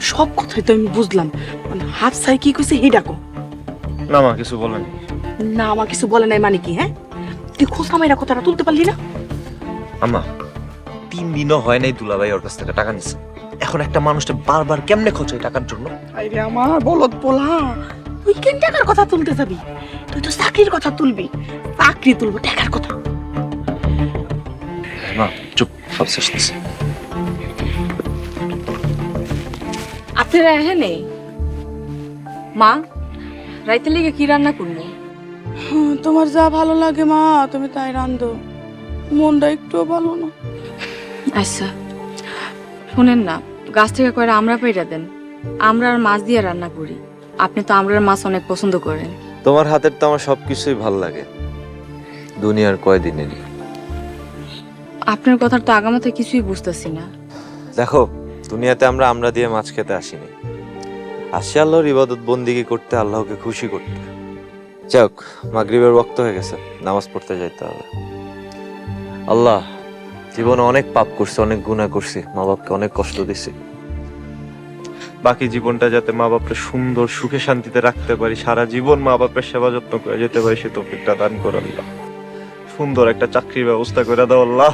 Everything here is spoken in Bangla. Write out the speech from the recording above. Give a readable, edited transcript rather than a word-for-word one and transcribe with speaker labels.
Speaker 1: সব কথাই তো আমি বুঝলাম, হাফসাই কি কইছে হি ডাকো।
Speaker 2: না মা কিছু বলেনি।
Speaker 1: না আমার কিছু বলে নাই মানে কি? হ্যাঁ, তুই খোসা মাইরা কথাটা তুলতে পারলি না?
Speaker 2: আম্মা 3 দিনও হয় নাই দুলাভাই ওর কাছ থেকে টাকা নিছে। এখন একটা মানুষটা বারবার কেমনে খোঁচায় টাকার জন্য?
Speaker 1: আরে আমার বলদ পোলা, তুই কেন টাকার কথা তুলতে যাবি? তুই তো চাকরির কথা তুলবি। চাকরি তুলবো, টাকার কথা।
Speaker 2: মা চুপ, সব শেষ দিছে।
Speaker 3: আপনারা এখানে? মা, রাইতে লেগে কি রান্না করবো?
Speaker 1: তোমার যা ভালো লাগে মা তুমি তাই রান্ধো, মনটা একটুও ভালো না।
Speaker 3: আচ্ছা শুনেন না, গাছ থেকে কয়টা আমরা পাইরা দেন, আমরা আর মাছ দিয়ে রান্না করি। আপনি তো আমরার মাছ অনেক পছন্দ করেন।
Speaker 4: তোমার হাতের তো আমার সবকিছুই ভাল লাগে, দুনিয়ার কয়দিনেরই।
Speaker 3: আপনার কথার তো আগামাতে কিছুই বুঝতেছি না।
Speaker 4: দেখো, দুনিয়াতে আমরা দিয়ে মাছ খেতে আসিনি, আসি আল্লাহর ইবাদত বন্দিগি করতে, আল্লাহকে খুশি করতে। যাক, মাগরিবের ওয়াক্ত হয়ে গেছে, নামাজ পড়তে যাইতে হবে। আল্লাহ, জীবনে অনেক পাপ করছি, অনেক গুনাহ করছি, মা বাপকে অনেক কষ্ট দিছি। বাকি জীবনটা যাতে মা বাপের সুন্দর সুখে শান্তিতে রাখতে পারি, সারা জীবন মা বাপের সেবা যত্ন করে যেতে পারি, সে তৌফিকটা দান করো আল্লাহ। সুন্দর একটা চাকরির ব্যবস্থা করে দাও আল্লাহ।